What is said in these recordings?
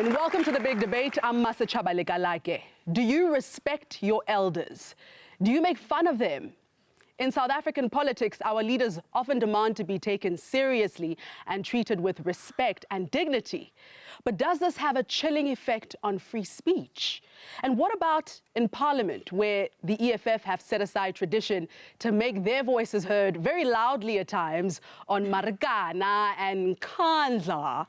and welcome to The Big Debate. I'm Masa Chabaleka. Do you respect your elders? Do you make fun of them? In South African politics, our leaders often demand to be taken seriously and treated with respect and dignity. But does this have a chilling effect on free speech? And what about in Parliament, where the EFF have set aside tradition to make their voices heard very loudly at times on Marikana and Kandla?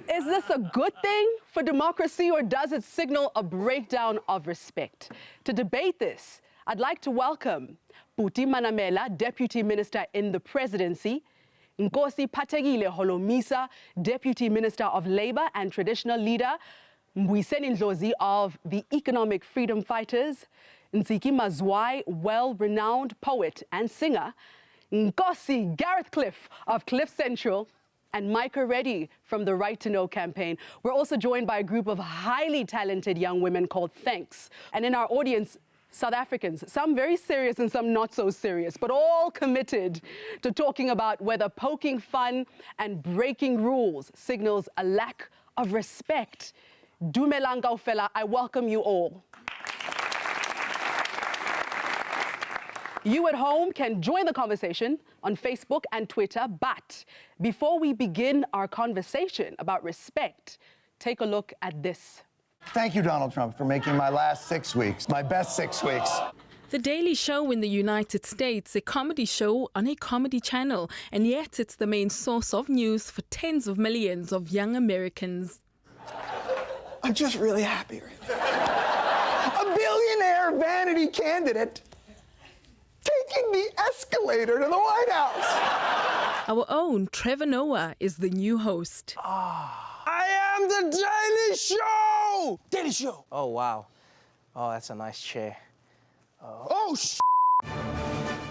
Is this a good thing for democracy, or does it signal a breakdown of respect? To debate this, I'd like to welcome Buti Manamela, Deputy Minister in the Presidency, Nkosi Phathekile Holomisa, Deputy Minister of Labour and Traditional Leader, Mbuyiseni Ndlozi of the Economic Freedom Fighters, Ntsiki Mazwai, well-renowned poet and singer, Nkosi Gareth Cliff of Cliff Central, and Micah Reddy from the Right to Know campaign. We're also joined by a group of highly talented young women called Thanks. And in our audience, South Africans, some very serious and some not so serious, but all committed to talking about whether poking fun and breaking rules signals a lack of respect. Dumelang kaofela, I welcome you all. You at home can join the conversation on Facebook and Twitter, but before we begin our conversation about respect, take a look at this. Thank you, Donald Trump, for making my last 6 weeks my best 6 weeks. The Daily Show in the United States, a comedy show on a comedy channel, and yet it's the main source of news for tens of millions of young Americans. I'm just really happy right now. A billionaire vanity candidate taking the escalator to the White House. Our own Trevor Noah is the new host. I am the Daily Show! Daily Show! Oh, wow. Oh, that's a nice chair.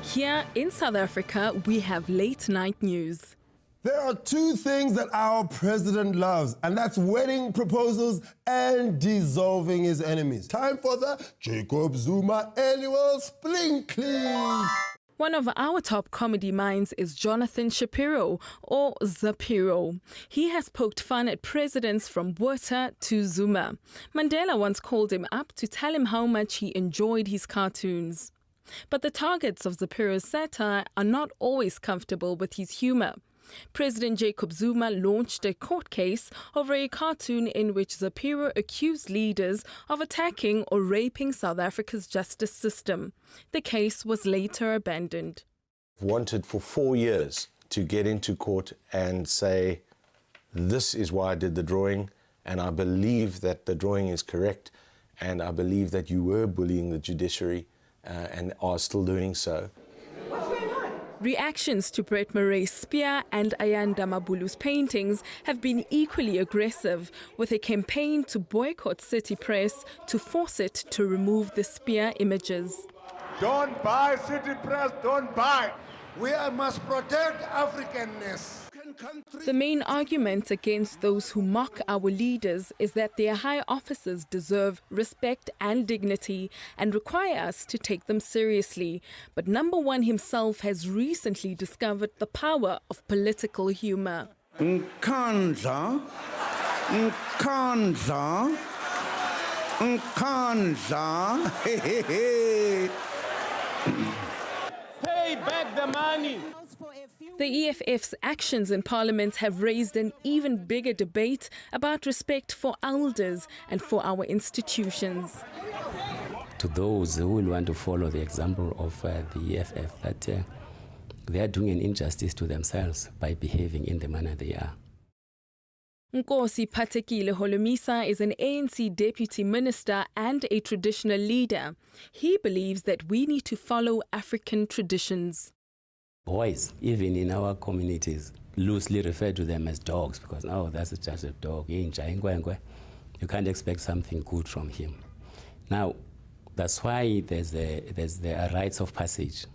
Here in South Africa, we have late night news. There are two things that our president loves, and that's wedding proposals and dissolving his enemies. Time for the Jacob Zuma annual spring clean. One of our top comedy minds is Jonathan Shapiro, or Zapiro. He has poked fun at presidents from Botha to Zuma. Mandela once called him up to tell him how much he enjoyed his cartoons. But the targets of Zapiro's satire are not always comfortable with his humor. President Jacob Zuma launched a court case over a cartoon in which Zapiro accused leaders of attacking or raping South Africa's justice system. The case was later abandoned. Wanted for 4 years to get into court and say, this is why I did the drawing, and I believe that the drawing is correct, and I believe that you were bullying the judiciary and are still doing so. Reactions to Brett Murray's spear and Ayanda Mabulu's paintings have been equally aggressive, with a campaign to boycott City Press to force it to remove the spear images. Don't buy City Press, don't buy. We must protect Africanness. The main argument against those who mock our leaders is that their high officers deserve respect and dignity and require us to take them seriously. But number one himself has recently discovered the power of political humor. Nkandla, Nkandla, Nkandla, Pay back the money! The EFF's actions in Parliament have raised an even bigger debate about respect for elders and for our institutions. To those who will want to follow the example of the EFF, that they are doing an injustice to themselves by behaving in the manner they are. Nkosi Phathekile Holomisa is an ANC deputy minister and a traditional leader. He believes that we need to follow African traditions. Boys, even in our communities, loosely refer to them as dogs because, oh, that's just a dog. You can't expect something good from him. Now, that's why there's a rites of passage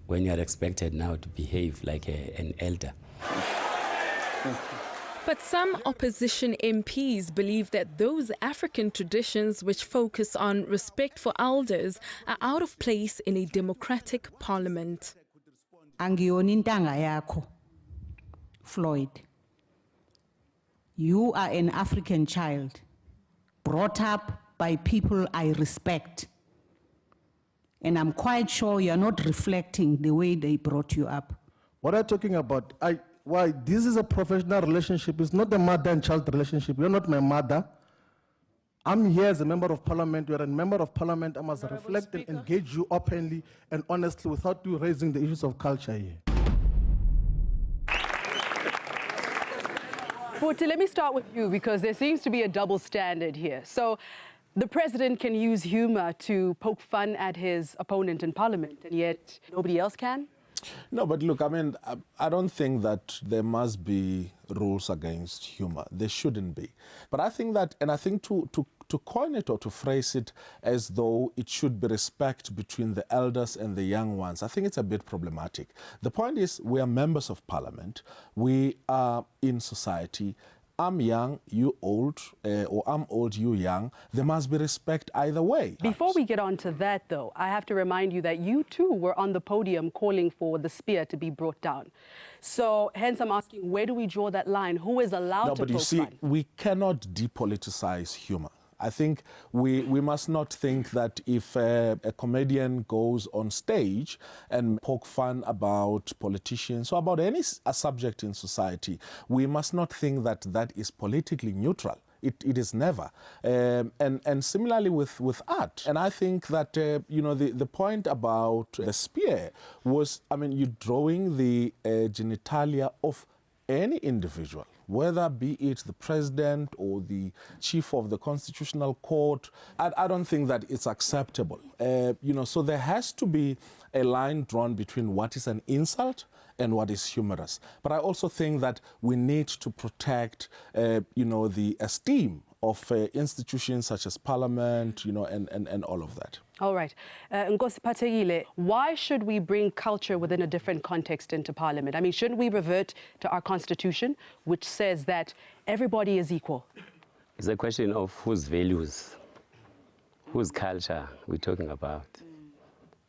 when you are expected now to behave like an elder. But some opposition MPs believe that those African traditions which focus on respect for elders are out of place in a democratic parliament. Angiyoni intanga yakho, Floyd. You are an African child, brought up by people I respect. And I'm quite sure you're not reflecting the way they brought you up. What I'm talking about, why this is a professional relationship. It's not a mother and child relationship. You're not my mother. I'm here as a member of parliament. You're a member of parliament. I must reflect and engage you openly and honestly without you raising the issues of culture here. Buti, let me start with you because there seems to be a double standard here. So the president can use humor to poke fun at his opponent in parliament, and yet nobody else can? No, but look, I mean, I don't think that there must be rules against humor. There shouldn't be. But I think that, and I think to coin it or to phrase it as though it should be respect between the elders and the young ones, I think it's a bit problematic. The point is, we are members of parliament. We are in society. I'm young, you old, or I'm old, you young. There must be respect either way. Before we get on to that, though, I have to remind you that you too were on the podium calling for the spear to be brought down. So hence I'm asking, where do we draw that line? Who is allowed to poke fun? No, but you see, we cannot depoliticize humor. I think we must not think that if a comedian goes on stage and poke fun about politicians or about any subject in society, we must not think that that is politically neutral. It is never. And similarly with art. And I think that, the point about the spear was, I mean, you're drawing the genitalia of any individual, whether be it the president or the chief of the constitutional court. I don't think that it's acceptable. So there has to be a line drawn between what is an insult and what is humorous. But I also think that we need to protect, the esteem of institutions such as parliament, and all of that. All right. Nkosi Phathekile, why should we bring culture within a different context into parliament? I mean, shouldn't we revert to our constitution, which says that everybody is equal? It's a question of whose values, whose culture we're talking about.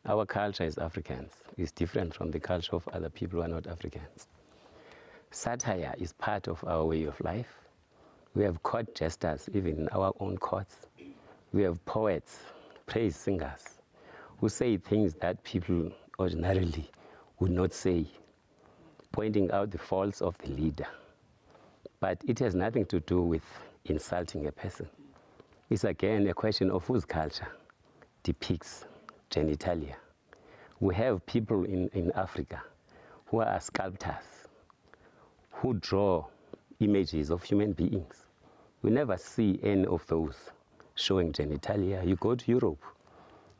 Our culture as Africans is different from the culture of other people who are not Africans. Satire is part of our way of life. We have court jesters, even in our own courts. We have poets, praise singers, who say things that people ordinarily would not say, pointing out the faults of the leader. But it has nothing to do with insulting a person. It's again a question of whose culture depicts genitalia. We have people in Africa who are sculptors, who draw images of human beings. We never see any of those showing genitalia. You go to Europe,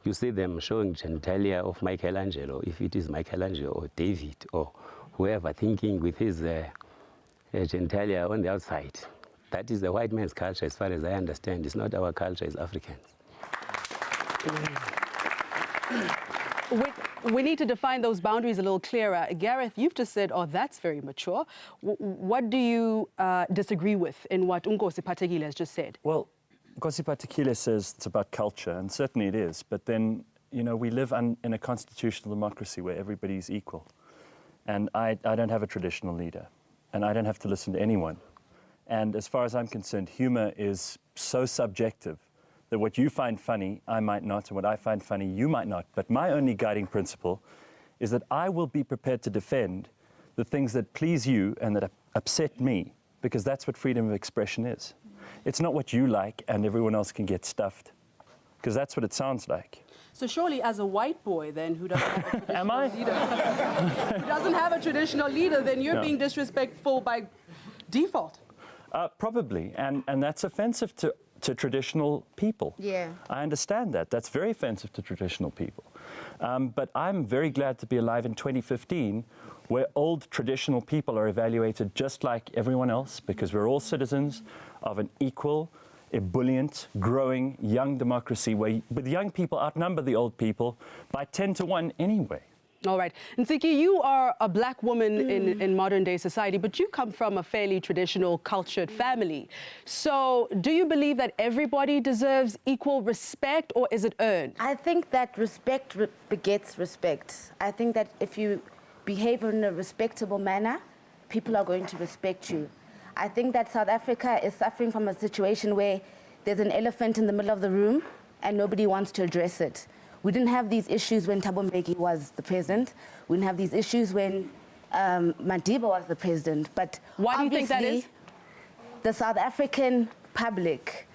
you see them showing genitalia of Michelangelo, if it is Michelangelo or David or whoever, thinking with his genitalia on the outside. That is the white man's culture, as far as I understand. It's not our culture as Africans. We need to define those boundaries a little clearer. Gareth, you've just said, oh, that's very mature. What do you disagree with in what Nkosi Phathekile has just said? Well, Nkosi Phathekile says it's about culture, and certainly it is. But then, we live in a constitutional democracy where everybody's equal. And I don't have a traditional leader, and I don't have to listen to anyone. And as far as I'm concerned, humor is so subjective that what you find funny, I might not, and what I find funny, you might not. But my only guiding principle is that I will be prepared to defend the things that please you and that upset me, because that's what freedom of expression is. It's not what you like and everyone else can get stuffed, because that's what it sounds like. So surely as a white boy then who doesn't have a traditional leader, who doesn't have a traditional leader, then you're being disrespectful by default. Probably, and that's offensive to traditional people. Yeah. I understand that. That's very offensive to traditional people. But I'm very glad to be alive in 2015, where old traditional people are evaluated just like everyone else, because we're all citizens of an equal, ebullient, growing, young democracy, where with young people outnumber the old people by 10 to 1 anyway. All right. Nsiki, you are a black woman in modern day society, but you come from a fairly traditional, cultured family. So do you believe that everybody deserves equal respect, or is it earned? I think that respect begets respect. I think that if you behave in a respectable manner, people are going to respect you. I think that South Africa is suffering from a situation where there's an elephant in the middle of the room and nobody wants to address it. We didn't have these issues when Thabo Mbeki was the president. We didn't have these issues when Madiba was the president. But why do you think that is? The South African public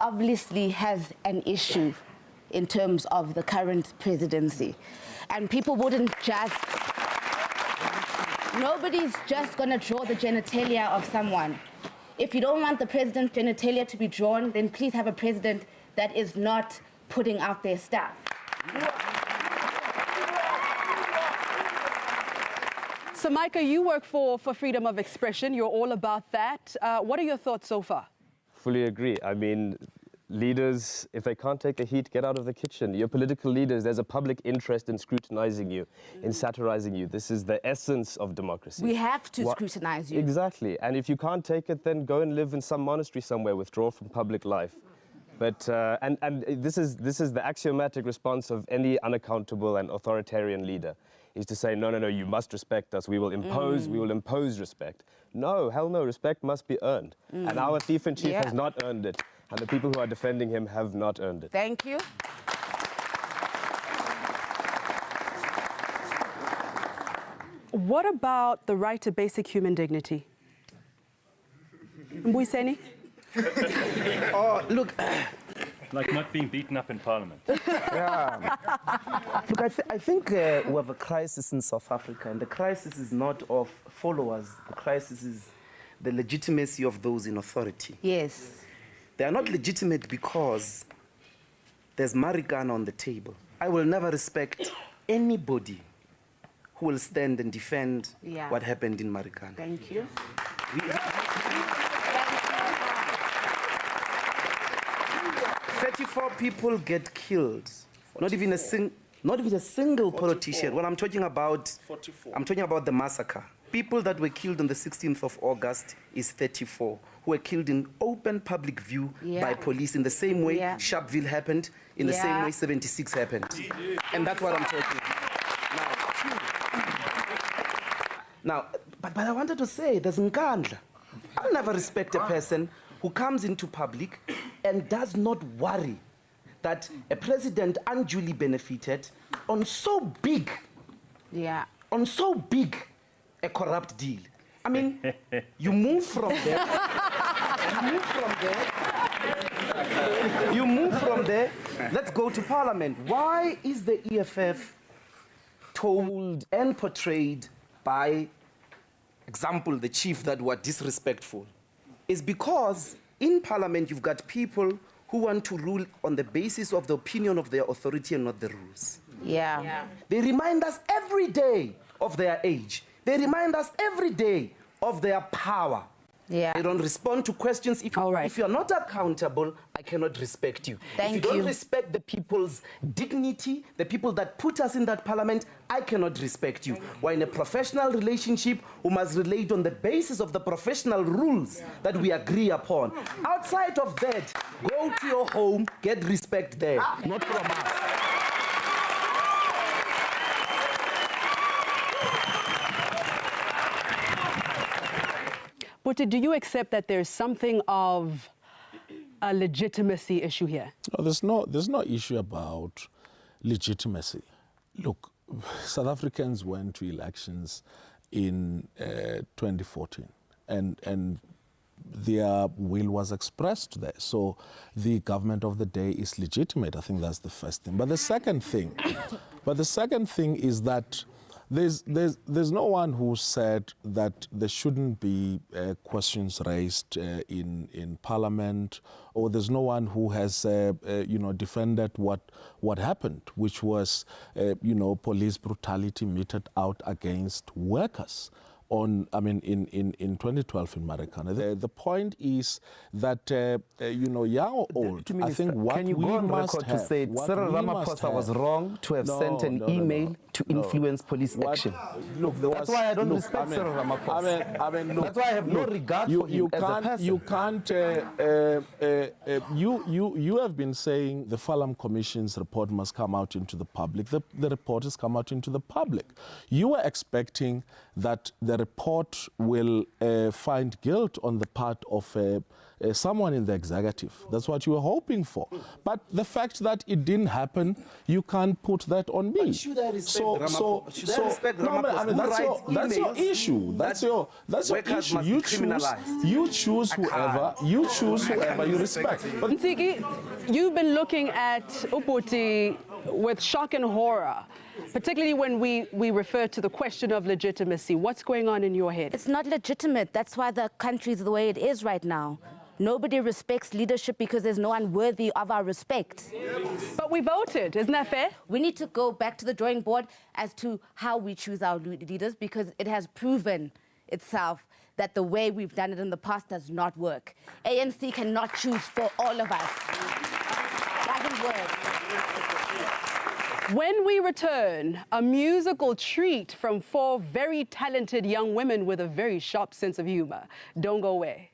obviously has an issue in terms of the current presidency. And people wouldn't just... Nobody's just going to draw the genitalia of someone. If you don't want the president's genitalia to be drawn, then please have a president that is not putting out their stuff. So, Micah, you work for freedom of expression. You're all about that. What are your thoughts so far? Fully agree. I mean, leaders, if they can't take the heat, get out of the kitchen. Your political leaders, there's a public interest in scrutinizing you, in satirizing you. This is the essence of democracy. We have to scrutinize you. Exactly. And if you can't take it, then go and live in some monastery somewhere, withdraw from public life. But, and this is the axiomatic response of any unaccountable and authoritarian leader, is to say, no, no, no, you must respect us. We will impose respect. No, hell no, respect must be earned. And our thief in chief has not earned it. And the people who are defending him have not earned it. Thank you. What about the right to basic human dignity? Mbuyiseni? Oh, look. Like not being beaten up in Parliament. Yeah. Look, I think we have a crisis in South Africa, and the crisis is not of followers. The crisis is the legitimacy of those in authority. Yes. They are not legitimate because there's Marikana on the table. I will never respect anybody who will stand and defend what happened in Marikana. Thank you. 34 people get killed. Not even a single politician. When I'm talking about, 44. I'm talking about the massacre. People that were killed on the 16th of August is 34, who were killed in open public view by police in the same way Sharpeville happened, in the same way 76 happened. And that's what I'm talking about. Now, but I wanted to say, there's Nkandla. I'll never respect a person who comes into public and does not worry that a president unduly benefited on so big a corrupt deal. I mean, you move from there, you move from there, let's go to Parliament. Why is the EFF told and portrayed by example, the chief that were disrespectful? Is because in Parliament you've got people who want to rule on the basis of the opinion of their authority and not the rules. They remind us every day of their age. They remind us every day of their power. They don't respond to questions. If you're not accountable, I cannot respect you. If you don't respect the people's dignity, the people that put us in that parliament, I cannot respect you. We're in a professional relationship who must relate on the basis of the professional rules that we agree upon. Outside of that, go to your home, get respect there, not from us. But do you accept that there's something of a legitimacy issue here? No, there's no issue about legitimacy. Look, South Africans went to elections in 2014, and their will was expressed there. So the government of the day is legitimate. I think that's the first thing. But the second thing is that there's no one who said that there shouldn't be questions raised in Parliament, or there's no one who has defended what happened, which was police brutality meted out against workers. In 2012 in Marikana. The point is that, young or old, I think what can you we go on must record have, to say Cyril Ramaphosa was wrong to have sent an email to influence police action. Look, that's why I don't respect Cyril Ramaphosa. I mean, look, that's why I have no regard for him as a person. You have been saying the Falam Commission's report must come out into the public. The report has come out into the public. You were expecting that the report will find guilt on the part of someone in the executive. That's what you were hoping for. But the fact that it didn't happen, you can't put that on me. But should I respect Ramaphosa? That's your issue. That's your issue. You choose whoever you respect. But Nsiki, you've been looking at Uputi with shock and horror, particularly when we refer to the question of legitimacy. What's going on in your head? It's not legitimate. That's why the country's the way it is right now. Nobody respects leadership because there's no one worthy of our respect. But we voted, isn't that fair? We need to go back to the drawing board as to how we choose our leaders, because it has proven itself that the way we've done it in the past does not work. ANC cannot choose for all of us. Doesn't work. When we return, a musical treat from 4 very talented young women with a very sharp sense of humor. Don't go away.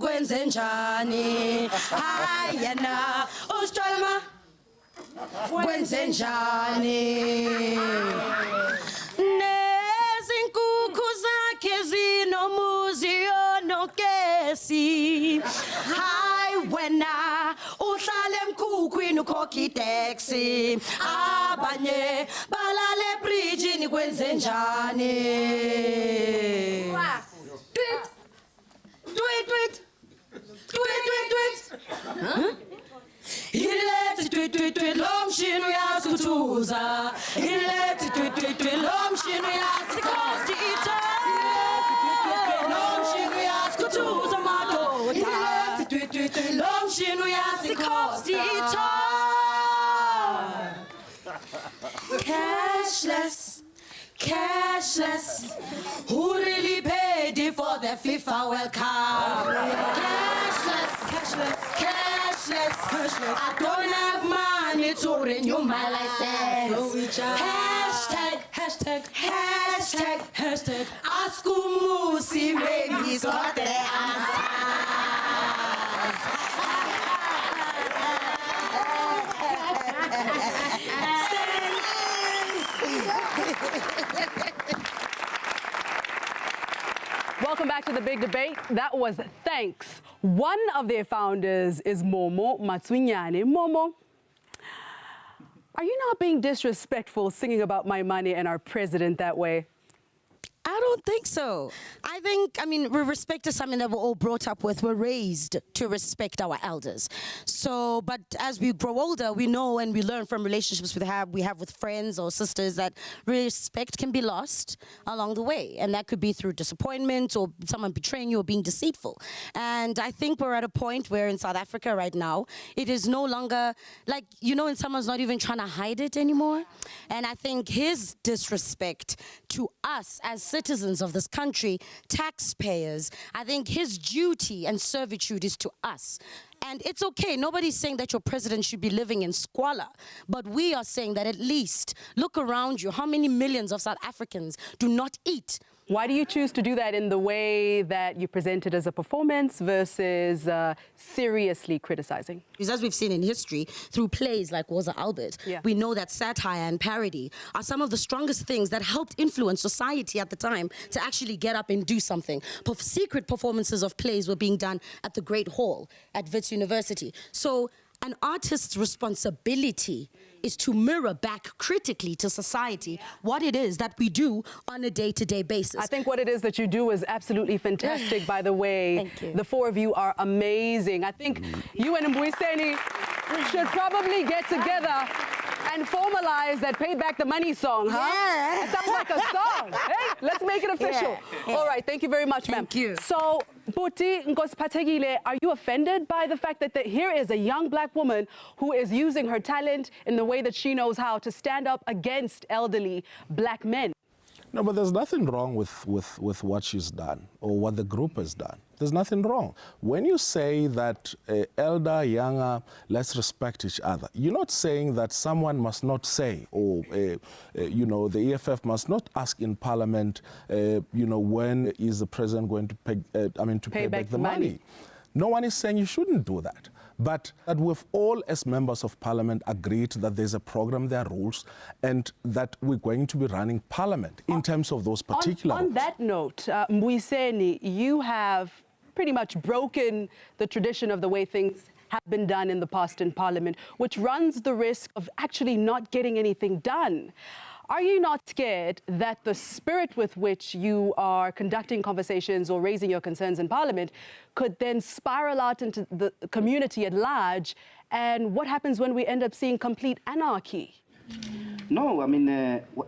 Kwenze njani hayena usihlama kwenze njani nezinkukhu zakhe zinomuzi onokesi hayi wena uhlala emkhukhwini ukhokha itaxi abanye balala ebridge kwenze njani Ileti tweet lomshini uyasikutuza Ileti tweet lomshini uyasikosita lomshini uyasikutuza madoda Ileti tweet lomshini uyasikosita Cashless Who really paid it for the FIFA World Cup? Cashless I don't have money to renew my license Hashtag Ask Umusi, maybe he's got the answer Welcome back to the big debate. That was Thanks. One of their founders is Momo Matswinyane. Momo, are you not being disrespectful singing about my money and our president that way? I don't think so. I mean, respect is something that we're all brought up with. We're raised to respect our elders. So, but as we grow older, we know and we learn from relationships we have with friends or sisters that respect can be lost along the way. And that could be through disappointment or someone betraying you or being deceitful. And I think we're at a point where in South Africa right now, it is no longer like, and someone's not even trying to hide it anymore. And I think his disrespect to us as citizens of this country, taxpayers, I think his duty and servitude is to us. And it's okay, nobody's saying that your president should be living in squalor, but we are saying that at least look around you. How many millions of South Africans do not eat? Why do you choose to do that in the way that you present it as a performance versus seriously criticizing? Because as we've seen in history, through plays like Woza Albert, we know that satire and parody are some of the strongest things that helped influence society at the time to actually get up and do something. Secret performances of plays were being done at the Great Hall at Wits University. So an artist's responsibility is to mirror back critically to society what it is that we do on a day-to-day basis. I think what it is that you do is absolutely fantastic, by the way. Thank you. The 4 of you are amazing. I think you and Mbuyiseni should probably get together And formalize that Pay Back the Money song, huh? Yeah. It sounds like a song. Hey, let's make it official. Yeah. All right, thank you very much, ma'am. Thank you. So, Buti Nkosiphathekile, are you offended by the fact that here is a young black woman who is using her talent in the way that she knows how to stand up against elderly black men? No, but there's nothing wrong with what she's done or what the group has done. There's nothing wrong. When you say that elder, younger, let's respect each other, you're not saying that someone must not say, or, you know, the EFF must not ask in Parliament, you know, when is the president going to pay back the money. No one is saying you shouldn't do that. But that we've all, as members of Parliament, agreed that there's a program, there are rules, and that we're going to be running Parliament in terms of those particular On that note, Mbuyiseni, you have pretty much broken the tradition of the way things have been done in the past in Parliament, which runs the risk of actually not getting anything done. Are you not scared that the spirit with which you are conducting conversations or raising your concerns in Parliament could then spiral out into the community at large? And what happens when we end up seeing complete anarchy? No, I mean,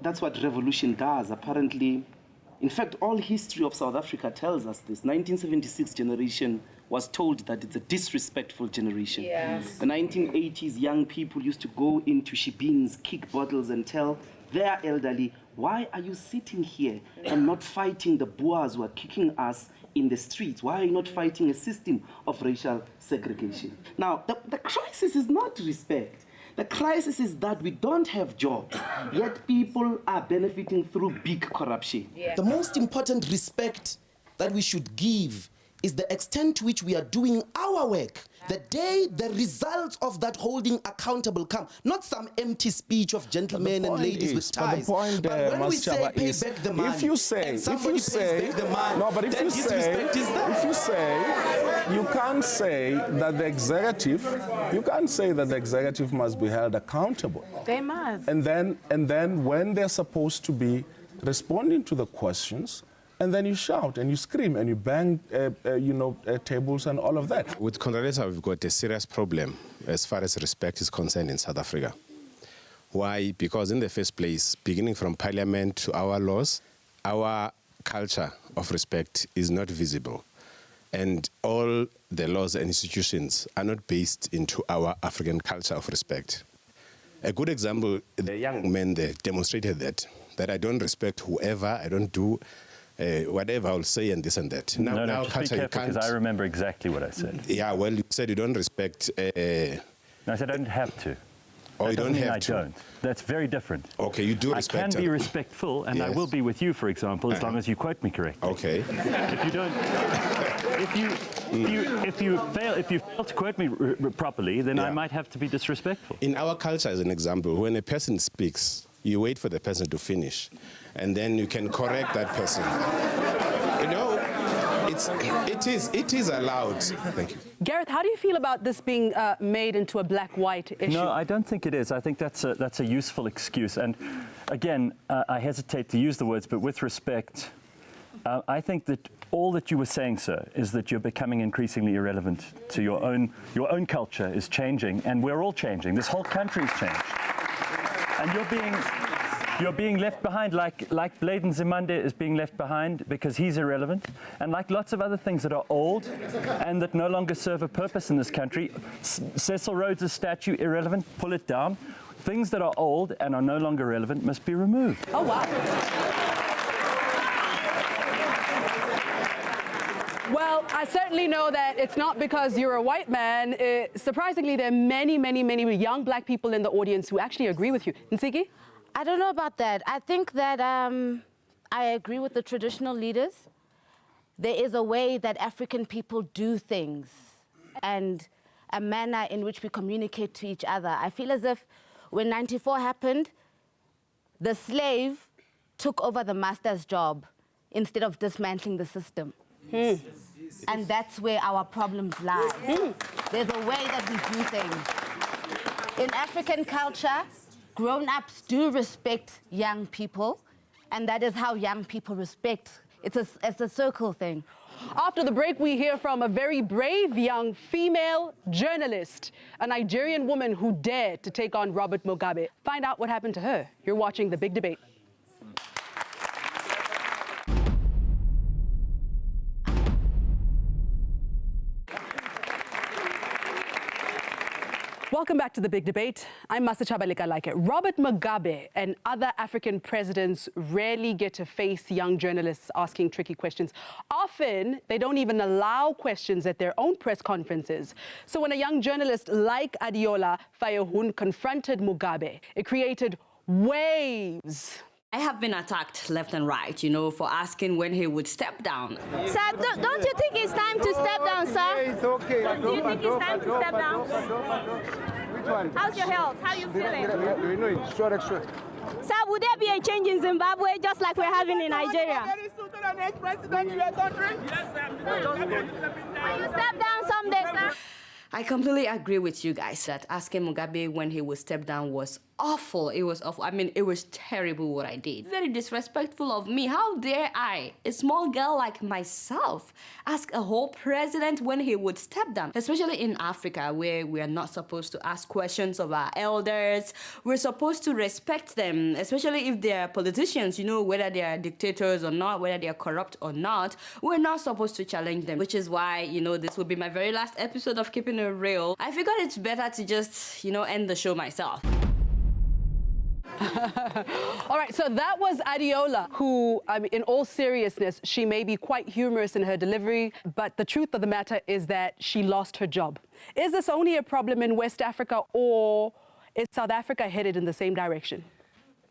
that's what revolution does. Apparently, in fact, all history of South Africa tells us this. 1976 generation was told that it's a disrespectful generation. Yes. The 1980s young people used to go into shebeens, kick bottles and tell their elderly, why are you sitting here and not fighting the Boers who are kicking us in the streets? Why are you not fighting a system of racial segregation? Now, the crisis is not respect. The crisis is that we don't have jobs, yet people are benefiting through big corruption. Yeah. The most important respect that we should give is the extent to which we are doing our work. The day the results of that holding accountable come, not some empty speech of gentlemen and ladies with ties. But the point, when we say pay is, back the money, if you say, and somebody pays back the money, no, but if then you say, disrespect is that. if you say, you can't say that the executive must be held accountable. They must. And then when they're supposed to be responding to the questions, and then you shout and you scream and you bang, tables and all of that. With Condoleezza, we've got a serious problem as far as respect is concerned in South Africa. Why? Because in the first place, beginning from Parliament to our laws, our culture of respect is not visible. And all the laws and institutions are not based into our African culture of respect. A good example, the young men there demonstrated that I don't respect whoever, I don't do whatever I'll say and this and that. Now just be careful, because I remember exactly what I said. Yeah, well, you said you don't respect... No, I said I don't have to. Oh, that you don't have I to? Don't. That's very different. Okay, you do respect... I can be respectful, and I will be with you, for example, as long as you quote me correctly. Okay. If you don't... If you fail to quote me properly, then I might have to be disrespectful. In our culture, as an example, when a person speaks, you wait for the person to finish, and then you can correct that person. You know, it is allowed. Thank you. Gareth, how do you feel about this being made into a black-white issue? No, I don't think it is. I think that's a useful excuse. And again, I hesitate to use the words, but with respect, I think that all that you were saying, sir, is that you're becoming increasingly irrelevant to your own culture is changing, and we're all changing. This whole country's changed. And you're being left behind, like Bladen Zimande is being left behind because he's irrelevant, and like lots of other things that are old and that no longer serve a purpose in this country. Cecil Rhodes' statue, irrelevant, pull it down. Things that are old and are no longer relevant must be removed. Oh, wow. Well, I certainly know that it's not because you're a white man. Surprisingly, there are many, many, many young black people in the audience who actually agree with you. Nsiki? I don't know about that. I think that I agree with the traditional leaders. There is a way that African people do things and a manner in which we communicate to each other. I feel as if when 94 happened, the slave took over the master's job instead of dismantling the system. And that's where our problems lie. There's a way that we do things. In African culture, grown-ups do respect young people, and that is how young people respect. It's a circle thing. After the break, we hear from a very brave young female journalist, a Nigerian woman who dared to take on Robert Mugabe. Find out what happened to her. You're watching The Big Debate. Welcome back to The Big Debate. I'm Masachaba Lekalike. Robert Mugabe and other African presidents rarely get to face young journalists asking tricky questions. Often, they don't even allow questions at their own press conferences. So when a young journalist like Adeola Fayohun confronted Mugabe, it created waves. I have been attacked left and right, for asking when he would step down. Sir, don't you think it's time to step down, sir? It's okay. Do you think it's time to step down? Which one? How's your health? How are you feeling? Sure. Sir, would there be a change in Zimbabwe just like we're having in Nigeria? Very soon to the next president in your country? Yes, sir. Will you step down someday, sir? I completely agree with you guys that asking Mugabe when he would step down was awful. It was awful. I mean, it was terrible what I did. Very disrespectful of me. How dare I, a small girl like myself, ask a whole president when he would step down? Especially in Africa, where we are not supposed to ask questions of our elders. We're supposed to respect them, especially if they are politicians, whether they are dictators or not, whether they are corrupt or not. We're not supposed to challenge them, which is why, this will be my very last episode of Keeping It Real. I figured it's better to just, end the show myself. All right, so that was Adeola, who, in all seriousness, she may be quite humorous in her delivery, but the truth of the matter is that she lost her job. Is this only a problem in West Africa, or is South Africa headed in the same direction?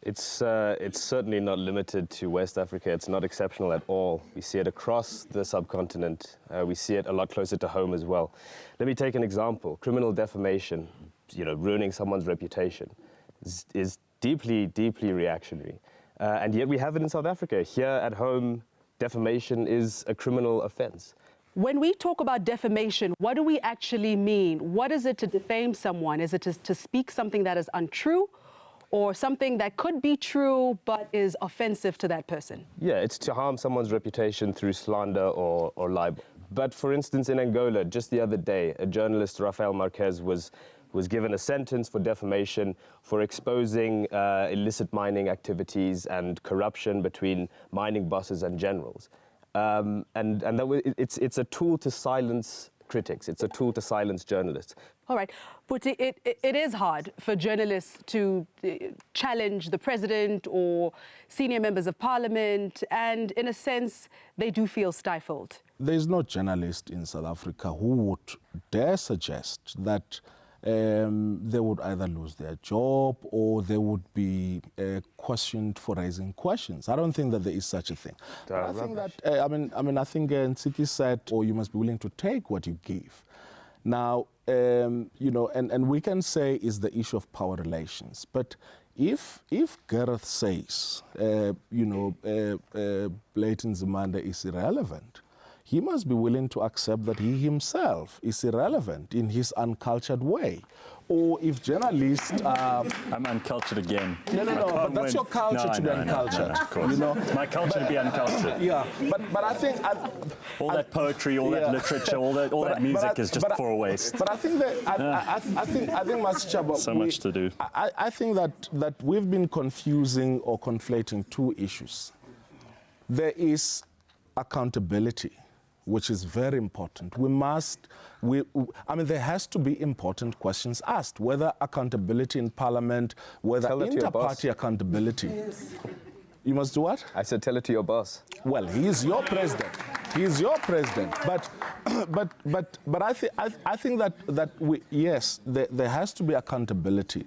It's certainly not limited to West Africa. It's not exceptional at all. We see it across the subcontinent. We see it a lot closer to home as well. Let me take an example. Criminal defamation, ruining someone's reputation, is deeply, deeply reactionary. And yet we have it in South Africa. Here at home, defamation is a criminal offense. When we talk about defamation, what do we actually mean? What is it to defame someone? Is it to speak something that is untrue, or something that could be true but is offensive to that person? Yeah, it's to harm someone's reputation through slander or libel. But for instance, in Angola, just the other day, a journalist, Rafael Marquez, was given a sentence for defamation for exposing illicit mining activities and corruption between mining bosses and generals. And it's a tool to silence critics. It's a tool to silence journalists. All right, but it is hard for journalists to challenge the president or senior members of parliament, and in a sense, they do feel stifled. There's no journalist in South Africa who would dare suggest that they would either lose their job or they would be questioned for raising questions. I don't think that there is such a thing. I think that, I think Nsiki said, you must be willing to take what you give. Now, and we can say is the issue of power relations. But if Gareth says, Blayton Nzimande is irrelevant, he must be willing to accept that he himself is irrelevant in his uncultured way. Or if journalists... I'm uncultured again. No, but that's your culture to be uncultured. No, of course. My culture to be uncultured. Yeah, but I think... all that poetry, all that literature, all that music is just for a waste. But I think that... I think Masachaba... So much to do. I think that we've been confusing or conflating two issues. There is accountability, which is very important. There has to be important questions asked, whether accountability in parliament, whether inter-party accountability. Yes. You must do what? I said tell it to your boss. Well, he is your president. He is your president. But I think that there has to be accountability.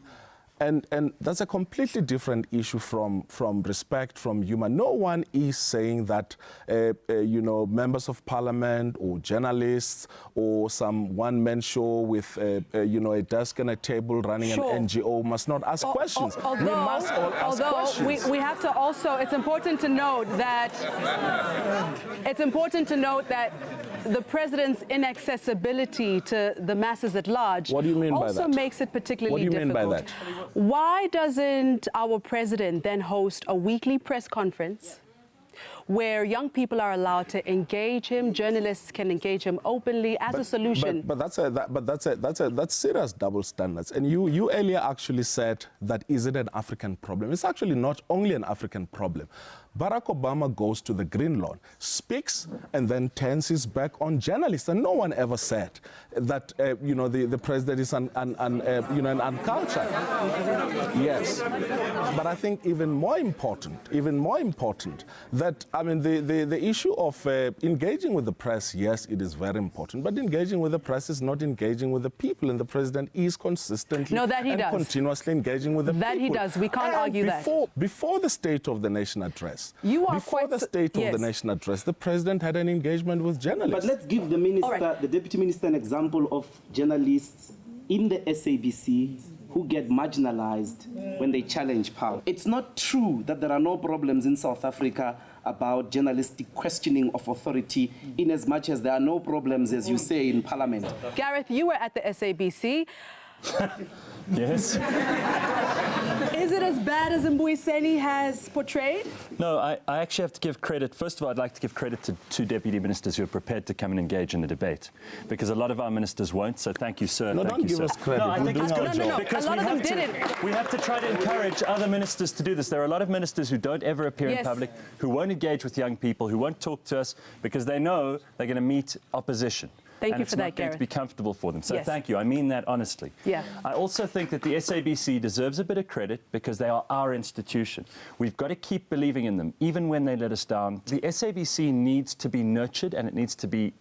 And that's a completely different issue from respect, from human. No one is saying that, members of parliament or journalists or some one-man show with, a desk and a table running an NGO must not ask questions. We must all ask questions. We have to also, it's important to note that the president's inaccessibility to the masses at large also makes it particularly difficult. What do you mean by that? Why doesn't our president then host a weekly press conference where young people are allowed to engage him, journalists can engage him openly as a solution. But that's serious double standards. And you earlier actually said that is it an African problem? It's actually not only an African problem. Barack Obama goes to the Green Lawn, speaks, and then turns his back on journalists. And no one ever said that, the president is an uncultured. Yes. But I think even more important, that, I mean, the issue of engaging with the press, yes, it is very important. But engaging with the press is not engaging with the people. And the president is consistently continuously engaging with the people. That he does. We can't argue that. Before the State of the Nation address, before the State of the Nation address, the president had an engagement with journalists. But let's give the minister, the deputy minister, an example of journalists in the SABC who get marginalized when they challenge power. It's not true that there are no problems in South Africa about journalistic questioning of authority, in as much as there are no problems, as you say, in Parliament. Gareth, you were at the SABC. Yes. Is it as bad as Mbuyiseni has portrayed? No, I actually have to give credit. First of all, I'd like to give credit to two deputy ministers who are prepared to come and engage in the debate, because a lot of our ministers won't. So thank you, sir. No, don't give us credit. No, I think it's good. No. Because a lot of them didn't. We have to try to encourage other ministers to do this. There are a lot of ministers who don't ever appear in public, who won't engage with young people, who won't talk to us, because they know they're going to meet opposition. Thank you it's for not that, going Gareth. to be comfortable for them. So thank you. I mean that honestly. Yeah. I also think that the SABC deserves a bit of credit because they are our institution. We've got to keep believing in them, even when they let us down. The SABC needs to be nurtured, and it needs to be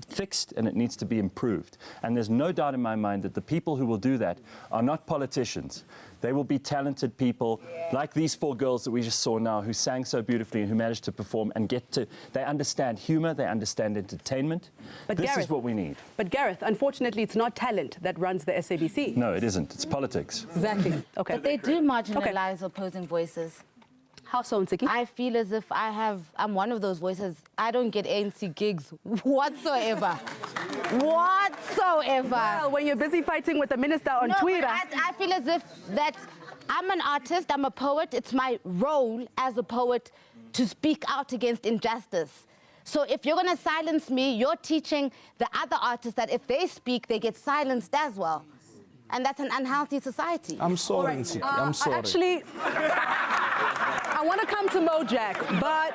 fixed, and it needs to be improved. And there's no doubt in my mind that the people who will do that are not politicians. They will be talented people like these four girls that we just saw now, who sang so beautifully and who managed to perform and they understand humor, they understand entertainment. But this Gareth, is what we need. But Gareth, unfortunately, it's not talent that runs the SABC. No, it isn't. It's politics. Exactly. Okay. But they do marginalize opposing voices. How so, Nsiki? I feel as if I'm one of those voices. I don't get ANC gigs whatsoever. Well, when you're busy fighting with the minister on Twitter. I feel as if that I'm an artist, I'm a poet. It's my role as a poet to speak out against injustice. So if you're going to silence me, you're teaching the other artists that if they speak, they get silenced as well. And that's an unhealthy society. I'm sorry, Nsiki. I'm sorry. Actually, I want to come to Mojack, but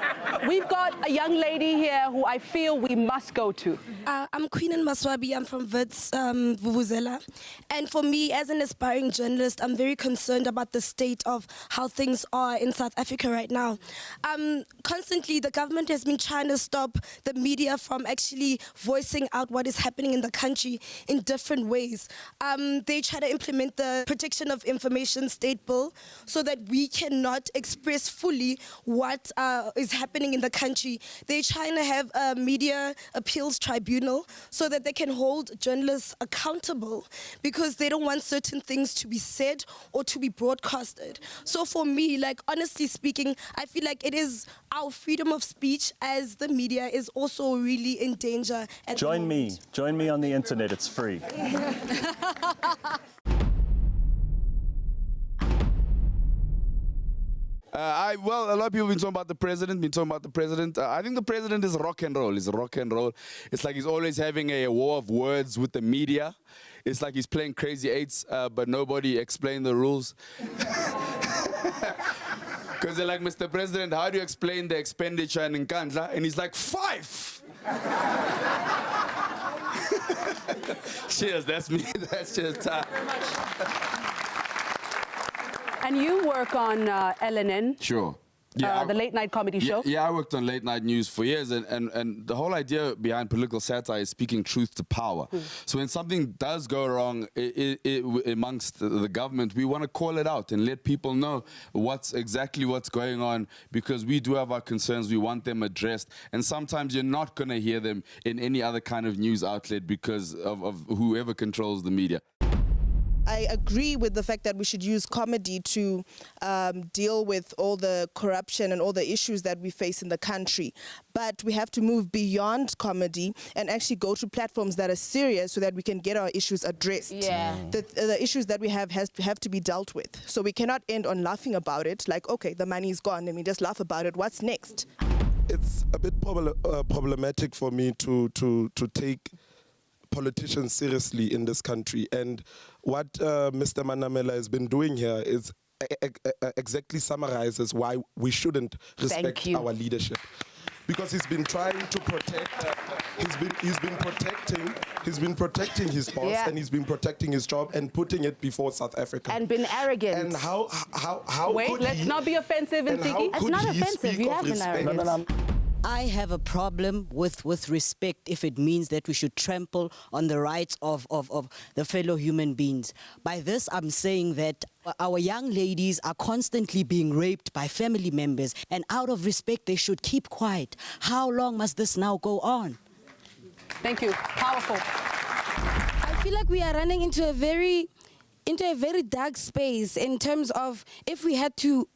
we've got a young lady here who I feel we must go to. I'm Queen Maswabi. I'm from Wits, Vuvuzela. And for me, as an aspiring journalist, I'm very concerned about the state of how things are in South Africa right now. Constantly, the government has been trying to stop the media from actually voicing out what is happening in the country in different ways. They try to implement the Protection of Information State Bill so that we cannot express fully what is happening in the country. They're trying to have a media appeals tribunal so that they can hold journalists accountable because they don't want certain things to be said or to be broadcasted. So for me, like, honestly speaking, I feel like it is our freedom of speech as the media is also really in danger. Join me on the internet, it's free. Well, a lot of people have been talking about the president, I think the president is rock and roll. It's like he's always having a war of words with the media. It's like he's playing crazy eights, but nobody explained the rules. Because they're like, Mr. President, how do you explain the expenditure in Nkandla? And he's like, 5! Cheers, that's me. That's just time. And you work on LNN. Sure. The late night comedy show. Yeah, I worked on late night news for years, and the whole idea behind political satire is speaking truth to power. So when something does go wrong amongst the government, we want to call it out and let people know what's going on, because we do have our concerns. We want them addressed, and sometimes you're not going to hear them in any other kind of news outlet because of whoever controls the media. I agree with the fact that we should use comedy to deal with all the corruption and all the issues that we face in the country. But we have to move beyond comedy and actually go to platforms that are serious so that we can get our issues addressed. Yeah. The issues that we have to be dealt with. So we cannot end on laughing about it, like, okay, the money is gone, and we just laugh about it. What's next? it's a bit problematic for me to take politicians seriously in this country. And what Mr. Manamela has been doing here is exactly summarizes why we shouldn't respect our leadership. Because he's been trying to protect, he's been protecting his boss, and he's been protecting his job and putting it before South Africa. And been arrogant. And how Wait, could let's not be offensive, Nsiki. It's not offensive. You have been arrogant. I have a problem with respect if it means that we should trample on the rights of the fellow human beings. By this, I'm saying that our young ladies are constantly being raped by family members, and out of respect, they should keep quiet. How long must this now go on? Thank you. Powerful. I feel like we are running into a very dark space in terms of if we had to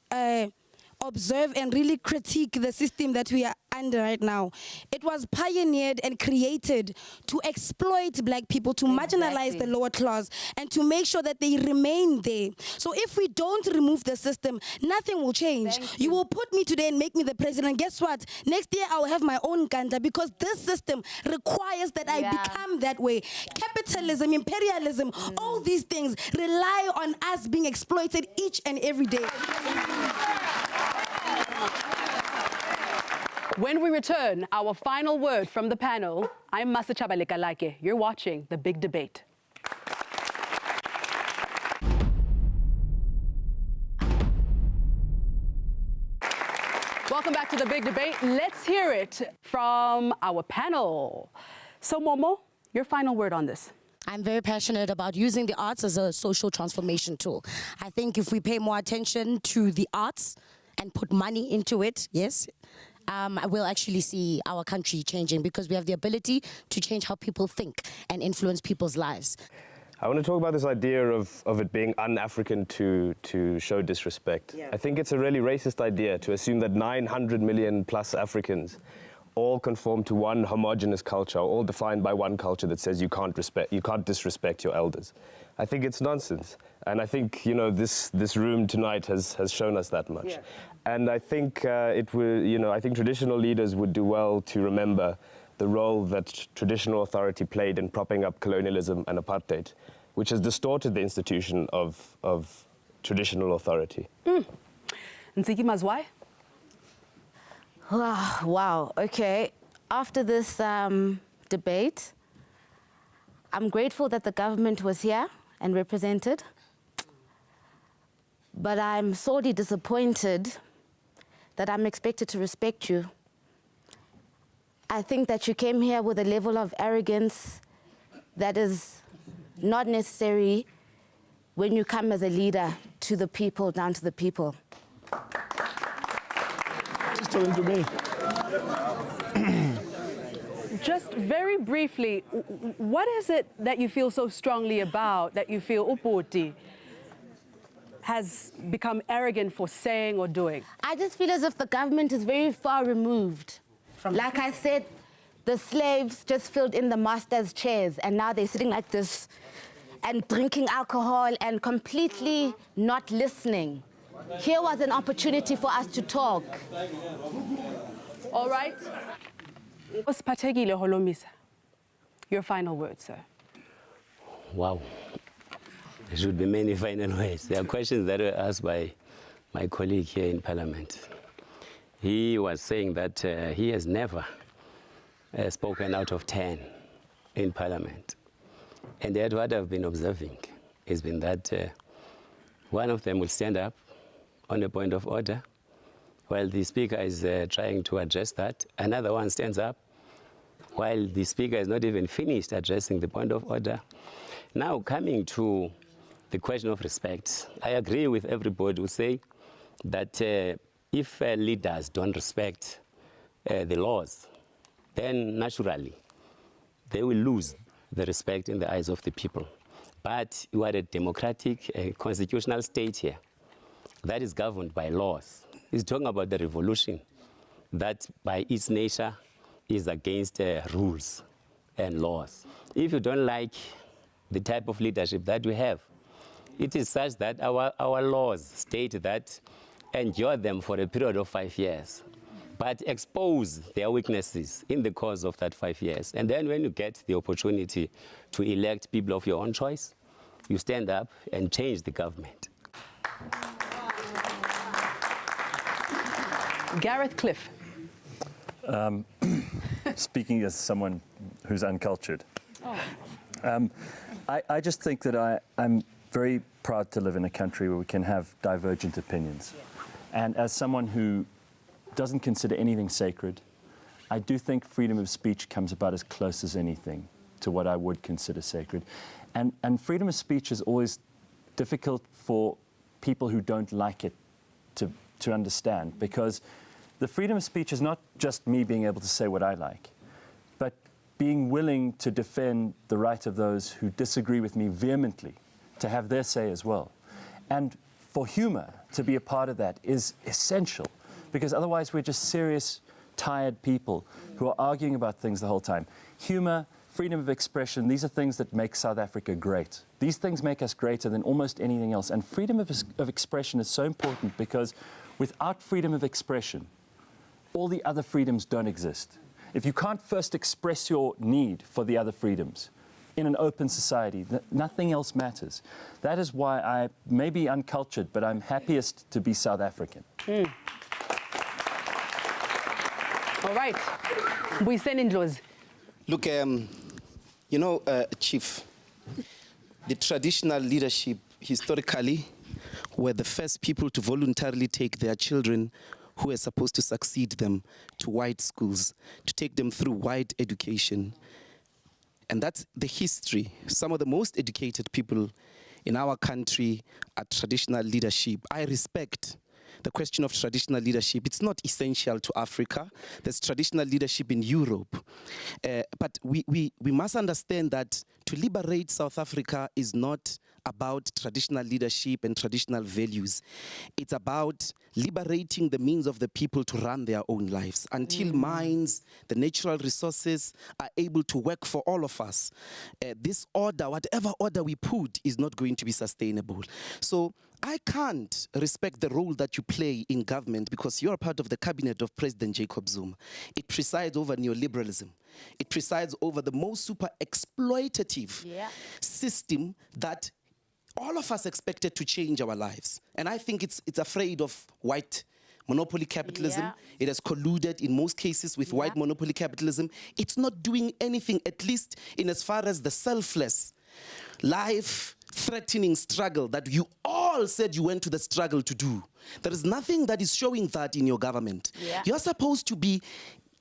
observe and really critique the system that we are under right now. It was pioneered and created to exploit black people, to marginalize the lower class, and to make sure that they remain there. So if we don't remove the system, nothing will change. You will put me today and make me the president. Guess what? Next year I will have my own ganja, because this system requires that I become that way. Capitalism, imperialism, all these things rely on us being exploited each and every day. When we return, our final word from the panel. I'm Masachaba Lekalake. You're watching The Big Debate. Welcome back to The Big Debate. Let's hear it from our panel. So, Momo, your final word on this. I'm very passionate about using the arts as a social transformation tool. I think if we pay more attention to the arts and put money into it, yes, we'll actually see our country changing, because we have the ability to change how people think and influence people's lives. I want to talk about this idea of it being un-African to show disrespect. Yeah. I think it's a really racist idea to assume that 900 million plus Africans all conform to one homogenous culture, all defined by one culture that says you can't disrespect your elders. I think it's nonsense. And I think, you know, this room tonight has shown us that much. Yeah. And I think I think traditional leaders would do well to remember the role that traditional authority played in propping up colonialism and apartheid, which has distorted the institution of traditional authority. Nsiki Mazwai? Wow, okay. After this debate, I'm grateful that the government was here and represented, but I'm sorely disappointed that I'm expected to respect you. I think that you came here with a level of arrogance that is not necessary when you come as a leader to the people, down to the people. Just talking to me. Just very briefly, what is it that you feel so strongly about, that you feel Upoti has become arrogant for saying or doing? I just feel as if the government is very far removed. Like I said, the slaves just filled in the master's chairs, and now they're sitting like this and drinking alcohol and completely not listening. Here was an opportunity for us to talk. All right. Usiphathekile Holomisa. Your final word, sir. Wow. There should be many final words. There are questions that were asked by my colleague here in Parliament. He was saying that he has never spoken out of 10 in Parliament. And yet what I've been observing has been that one of them will stand up on a point of order while the speaker is trying to address that. Another one stands up while the speaker is not even finished addressing the point of order. Now, coming to the question of respect, I agree with everybody who say that if leaders don't respect the laws, then naturally they will lose the respect in the eyes of the people. But you are a democratic, constitutional state here that is governed by laws. He's talking about the revolution that by its nature is against rules and laws. If you don't like the type of leadership that we have, it is such that our laws state that endure them for a period of 5 years. but expose their weaknesses in the course of that 5 years. And then when you get the opportunity to elect people of your own choice, you stand up and change the government. Gareth Cliff. Speaking as someone who's uncultured, I just think that I'm very proud to live in a country where we can have divergent opinions. And as someone who doesn't consider anything sacred, I do think freedom of speech comes about as close as anything to what I would consider sacred. And freedom of speech is always difficult for people who don't like it to understand, because the freedom of speech is not just me being able to say what I like, but being willing to defend the right of those who disagree with me vehemently to have their say as well. And for humor to be a part of that is essential, because otherwise we're just serious, tired people who are arguing about things the whole time. Humor, freedom of expression, these are things that make South Africa great. These things make us greater than almost anything else. And freedom of expression is so important, because without freedom of expression, all the other freedoms don't exist. If you can't first express your need for the other freedoms in an open society, nothing else matters. That is why I may be uncultured, but I'm happiest to be South African. All right. Buiseni. Look, you know, Chief, the traditional leadership historically were the first people to voluntarily take their children who were supposed to succeed them to white schools, to take them through white education. And that's the history. Some of the most educated people in our country are traditional leadership. I respect the question of traditional leadership. It's not essential to Africa. There's traditional leadership in Europe. But we must understand that to liberate South Africa is not about traditional leadership and traditional values. It's about liberating the means of the people to run their own lives. Until mines, the natural resources are able to work for all of us, this order, whatever order we put, is not going to be sustainable. So I can't respect the role that you play in government because you're a part of the cabinet of President Jacob Zuma. It presides over neoliberalism. It presides over the most super exploitative system that all of us expected to change our lives. And I think it's afraid of white monopoly capitalism. It has colluded in most cases with white monopoly capitalism. It's not doing anything, at least in as far as the selfless, life-threatening struggle that you all said you went to the struggle to do. There is nothing that is showing that in your government. You're supposed to be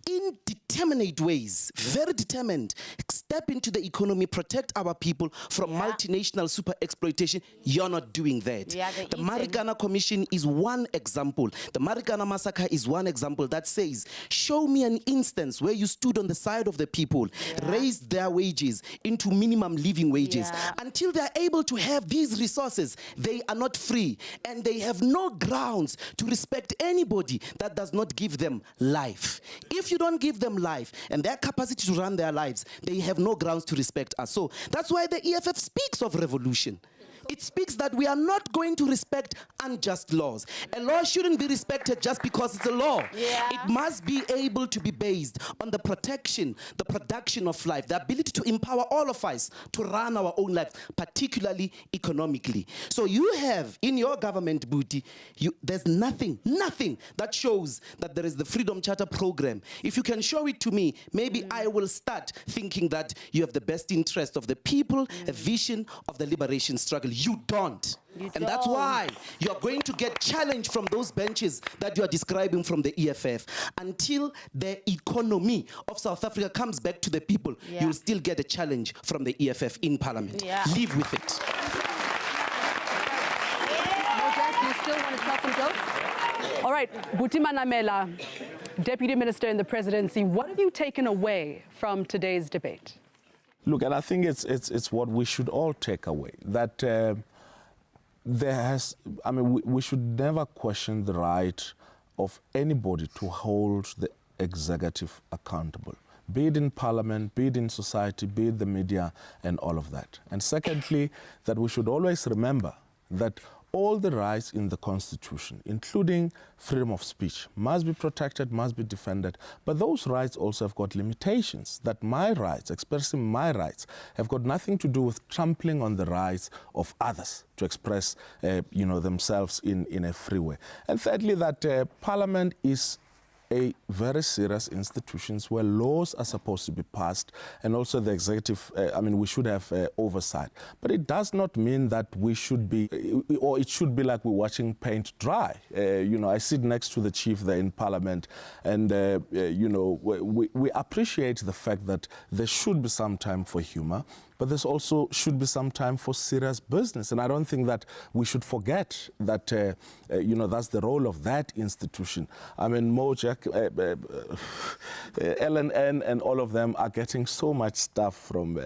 in determinate ways, very determined, step into the economy, protect our people from multinational super exploitation. You're not doing that. The Marikana Commission is one example. The Marikana Massacre is one example that says, show me an instance where you stood on the side of the people, raised their wages into minimum living wages. Until they're able to have these resources, they are not free. And they have no grounds to respect anybody that does not give them life. If you don't give them life and their capacity to run their lives, they have no grounds to respect us. So that's why the EFF speaks of revolution. It speaks that we are not going to respect unjust laws. A law shouldn't be respected just because it's a law. It must be able to be based on the protection, the production of life, the ability to empower all of us to run our own lives, particularly economically. So you have in your government, Booty, there's nothing that shows that there is the Freedom Charter program. If you can show it to me, maybe I will start thinking that you have the best interest of the people, a vision of the liberation struggle. You don't. And that's why you're going to get challenged from those benches that you are describing from the EFF. Until the economy of South Africa comes back to the people, you'll still get a challenge from the EFF in Parliament. Live with it. You still want to stop and go? All right, Buti Manamela, Deputy Minister in the Presidency, what have you taken away from today's debate? Look, and I think it's what we should all take away, that we should never question the right of anybody to hold the executive accountable, be it in Parliament, be it in society, be it the media, and all of that. And secondly, that we should always remember that all the rights in the Constitution, including freedom of speech, must be protected, must be defended. But those rights also have got limitations, that my rights, expressing my rights, have got nothing to do with trampling on the rights of others to express themselves in a free way. And thirdly, that Parliament is a very serious institution where laws are supposed to be passed, and also the executive, we should have oversight. But it does not mean that we should be, or it should be like we're watching paint dry. I sit next to the chief there in Parliament, and we appreciate the fact that there should be some time for humor, but there's also should be some time for serious business. And I don't think that we should forget that, that's the role of that institution. I mean, Mojak, LNN and all of them are getting so much stuff from,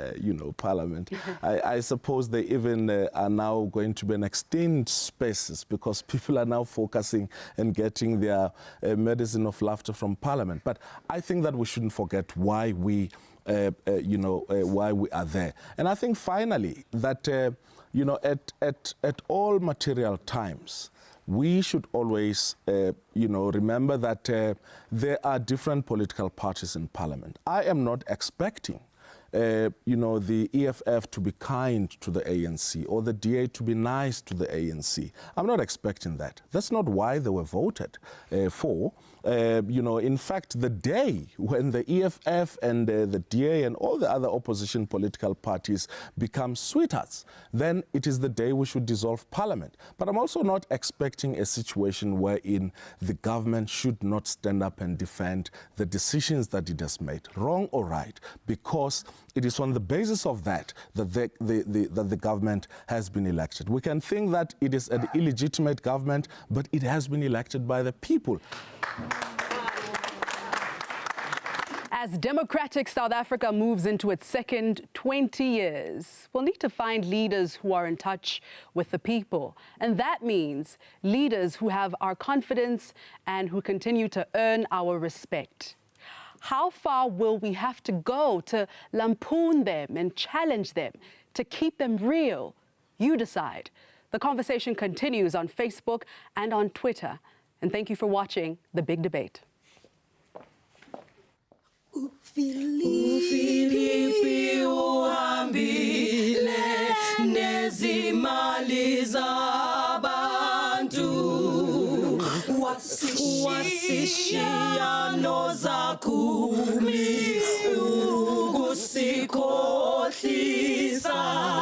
Parliament. I suppose they even are now going to be an extinct species because people are now focusing and getting their medicine of laughter from Parliament. But I think that we shouldn't forget why we why we are there. And I think finally that, at all material times, we should always, remember that there are different political parties in Parliament. I am not expecting the EFF to be kind to the ANC or the DA to be nice to the ANC. I'm not expecting that. That's not why they were voted for. In fact, the day when the EFF and the DA and all the other opposition political parties become sweethearts, then it is the day we should dissolve Parliament. But I'm also not expecting a situation wherein the government should not stand up and defend the decisions that it has made, wrong or right, because it is on the basis of that that the government has been elected. We can think that it is an illegitimate government, but it has been elected by the people. As democratic South Africa moves into its second 20 years, we'll need to find leaders who are in touch with the people. And that means leaders who have our confidence and who continue to earn our respect. How far will we have to go to lampoon them and challenge them, to keep them real? You decide. The conversation continues on Facebook and on Twitter. And thank you for watching The Big Debate. Ufilipi uhambile nezimali zabantu wasishiya nozakumi ukusikhohlisa